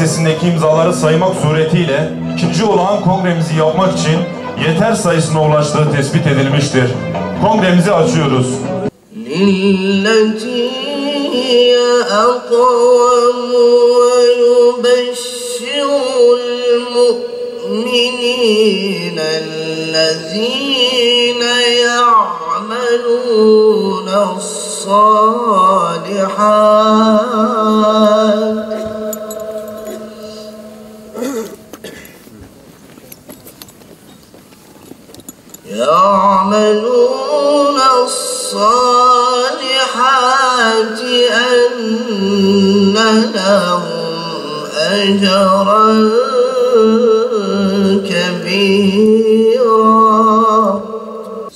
sitesindeki imzaları saymak suretiyle ikinci olağan kongremizi yapmak için yeter sayısına ulaştığı tespit edilmiştir. Kongremizi açıyoruz. يعملون الصالحات أن لهم أجرا كبيرا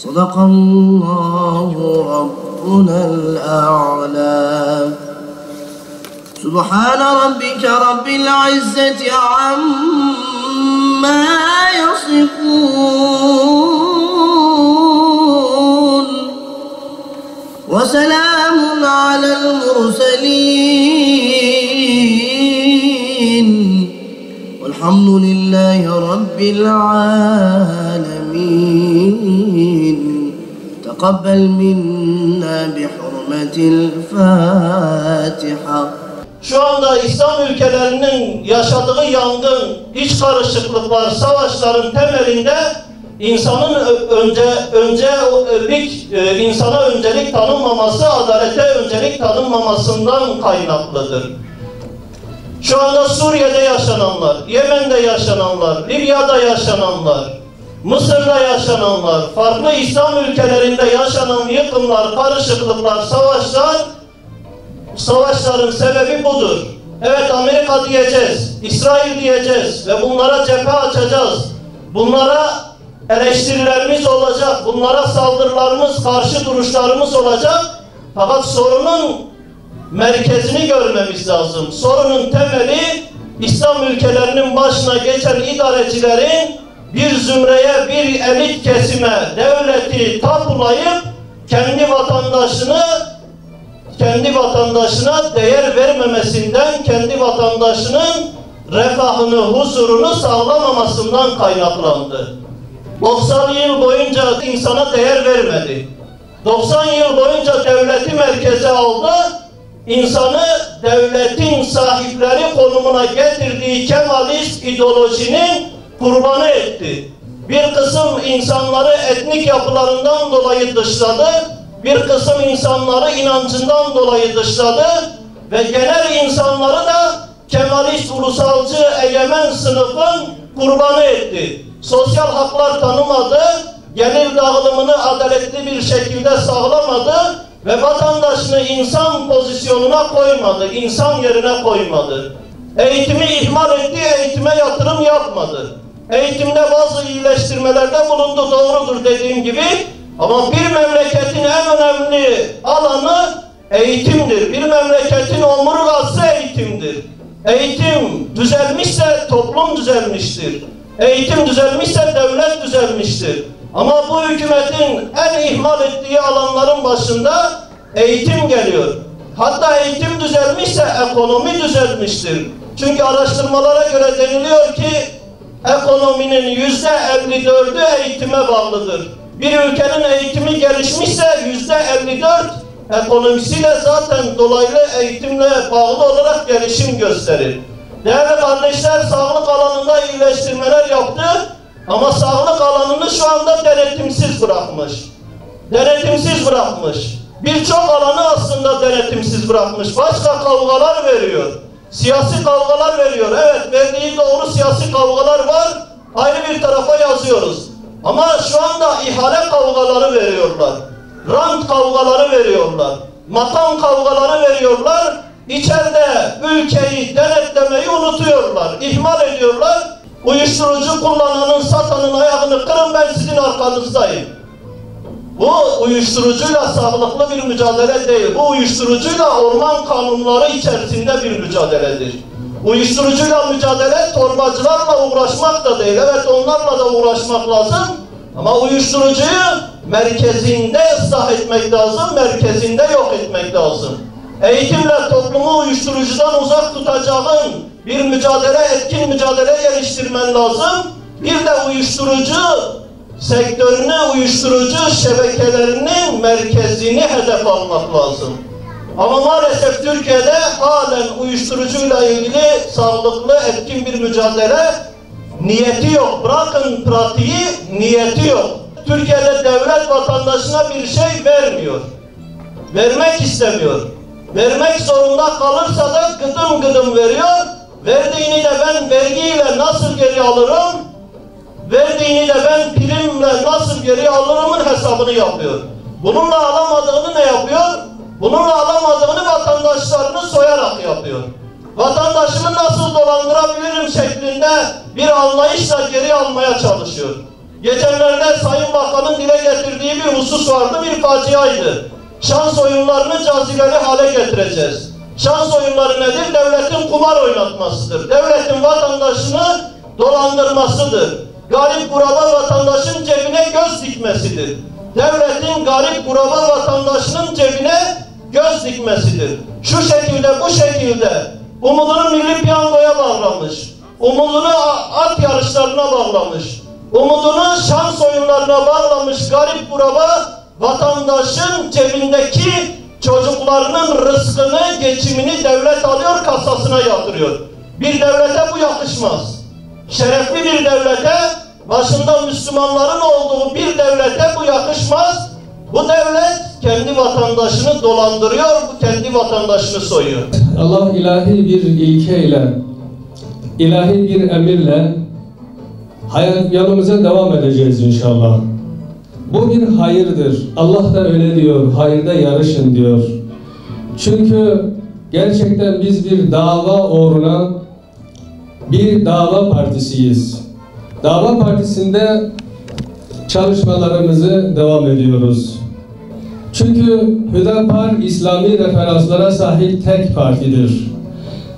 صدق الله ربنا الأعلى سبحان ربك رب العزة عما يصفون وسلام على المرسلين والحمد لله رب العالمين تقبل منا بحرمة الفاتحة. Şu anda İslam ülkelerinin yaşadığı yangın, iç karışıklıklar, savaşların temelinde insana öncelik tanınmaması, adalete öncelik tanınmamasından kaynaklıdır. Şu anda Suriye'de yaşananlar, Yemen'de yaşananlar, Libya'da yaşananlar, Mısır'da yaşananlar, farklı İslam ülkelerinde yaşanan yıkımlar, karışıklıklar, savaşların sebebi budur. Evet, Amerika diyeceğiz, İsrail diyeceğiz ve bunlara cephe açacağız. Bunlara eleştirilerimiz olacak, bunlara saldırılarımız, karşı duruşlarımız olacak. Fakat sorunun merkezini görmemiz lazım. Sorunun temeli, İslam ülkelerinin başına geçen idarecilerin bir zümreye, bir elit kesime devleti tapulayıp kendi vatandaşına değer vermemesinden, kendi vatandaşının refahını, huzurunu sağlamamasından kaynaklandı. 90 yıl boyunca insana değer vermedi. 90 yıl boyunca devleti merkeze aldı. İnsanı devletin sahipleri konumuna getirdiği Kemalist ideolojinin kurbanı etti. Bir kısım insanları etnik yapılarından dolayı dışladı. Bir kısım insanları inancından dolayı dışladı. Ve genel insanları da Kemalist ulusalcı egemen sınıfın kurbanı etti. Sosyal haklar tanımadı, gelir dağılımını adaletli bir şekilde sağlamadı ve vatandaşını insan pozisyonuna koymadı, insan yerine koymadı. Eğitimi ihmal etti, eğitime yatırım yapmadı. Eğitimde bazı iyileştirmelerde bulundu, doğrudur dediğim gibi. Ama bir memleketin en önemli alanı eğitimdir. Bir memleketin omurgası eğitimdir. Eğitim düzelmişse toplum düzelmiştir. Eğitim düzelmişse devlet düzelmiştir. Ama bu hükümetin en ihmal ettiği alanların başında eğitim geliyor. Hatta eğitim düzelmişse ekonomi düzelmiştir. Çünkü araştırmalara göre deniliyor ki ekonominin %54'ü eğitime bağlıdır. Bir ülkenin eğitimi gelişmişse %54 ekonomisiyle zaten dolaylı eğitimle bağlı olarak gelişim gösterir. Değerli kardeşler, sağlık alanında iyileştirmeler yaptı ama sağlık alanını şu anda denetimsiz bırakmış. Denetimsiz bırakmış. Birçok alanı aslında denetimsiz bırakmış. Başka kavgalar veriyor. Siyasi kavgalar veriyor. Evet, verdiği doğru siyasi kavgalar var. Ayrı bir tarafa yazıyoruz. Ama şu anda ihale kavgaları veriyorlar. Rant kavgaları veriyorlar. Makam kavgaları veriyorlar. İçeride ülkeyi denetlemeyi unutuyorlar. İhmal ediyorlar. Uyuşturucu kullananın, satanın ayağını kırın, ben sizin arkanızdayım. Bu uyuşturucuyla sağlıklı bir mücadele değil. Bu uyuşturucuyla orman kanunları içerisinde bir mücadeledir. Uyuşturucuyla mücadele torbacılarla uğraşmak da değil. Evet, onlarla da uğraşmak lazım. Ama uyuşturucuyu merkezinde ıslah etmek lazım, merkezinde yok etmek lazım. Eğitimle toplumu uyuşturucudan uzak tutacağın bir mücadele, etkin mücadele geliştirmen lazım. Bir de uyuşturucu sektörünü, uyuşturucu şebekelerinin merkezini hedef almak lazım. Ama maalesef Türkiye'de halen uyuşturucuyla ilgili sağlıklı, etkin bir mücadele niyeti yok. Bırakın pratiği, niyeti yok. Türkiye'de devlet vatandaşına bir şey vermiyor. Vermek istemiyor. Vermek zorunda kalırsa da gıdım gıdım veriyor. Verdiğini de ben vergiyle nasıl geri alırım? Verdiğini de ben primle nasıl geri alırımın hesabını yapıyor. Bununla alamadığını ne yapıyor? Bununla alamadığını vatandaşlarını soyarak yapıyor. Vatandaşımı nasıl dolandırabilirim şeklinde bir anlayışla geri almaya çalışıyor. Geçenlerde Sayın Bakan'ın dile getirdiği bir husus vardı, bir faciaydı. Şans oyunlarını cazibeli hale getireceğiz. Şans oyunları nedir? Devletin kumar oynatmasıdır. Devletin vatandaşını dolandırmasıdır. Garip kuraba vatandaşın cebine göz dikmesidir. Devletin garip kuraba vatandaşının cebine göz dikmesidir. Şu şekilde, bu şekilde umudunu milli piyangoya bağlamış, umudunu at yarışlarına bağlamış, umudunu şans oyunlarına bağlamış garip kuraba vatandaşın cebindeki çocuklarının rızkını, geçimini devlet alıyor, kasasına yatırıyor. Bir devlete bu yakışmaz. Şerefli bir devlete, başında Müslümanların olduğu bir devlete bu yakışmaz. Bu devlet kendi vatandaşını dolandırıyor, bu kendi vatandaşını soyuyor. Allah ilahi bir ilkeyle, ilahi bir emirle hayat yolumuza devam edeceğiz inşallah. Bu bir hayırdır. Allah da öyle diyor, hayırda yarışın diyor. Çünkü gerçekten biz bir dava uğruna bir dava partisiyiz. Dava partisinde çalışmalarımızı devam ediyoruz. Çünkü Hüdapar İslami referanslara sahip tek partidir.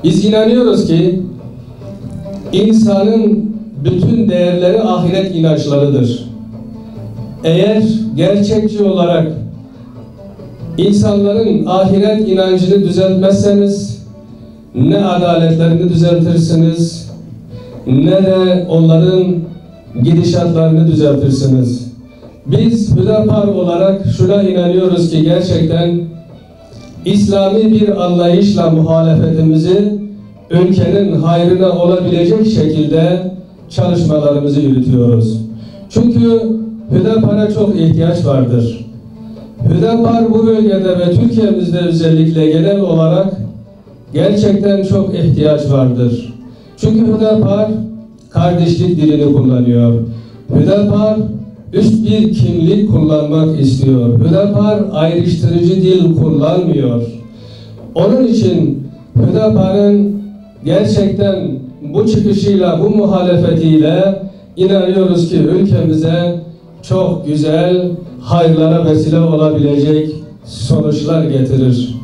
Biz inanıyoruz ki insanın bütün değerleri ahiret inançlarıdır. Eğer gerçekçi olarak insanların ahiret inancını düzeltmezseniz ne adaletlerini düzeltirsiniz ne de onların gidişatlarını düzeltirsiniz. Biz Hüdapar olarak şuna inanıyoruz ki gerçekten İslami bir anlayışla muhalefetimizi ülkenin hayrına olabilecek şekilde çalışmalarımızı yürütüyoruz. Çünkü Hüdapar'a çok ihtiyaç vardır. Hüdapar bu bölgede ve Türkiye'mizde özellikle genel olarak gerçekten çok ihtiyaç vardır. Çünkü Hüdapar kardeşlik dilini kullanıyor. Hüdapar üst bir kimlik kullanmak istiyor. Hüdapar ayrıştırıcı dil kullanmıyor. Onun için Hüdapar'ın gerçekten bu çıkışıyla, bu muhalefetiyle inanıyoruz ki ülkemize çok güzel hayırlara vesile olabilecek sonuçlar getirir.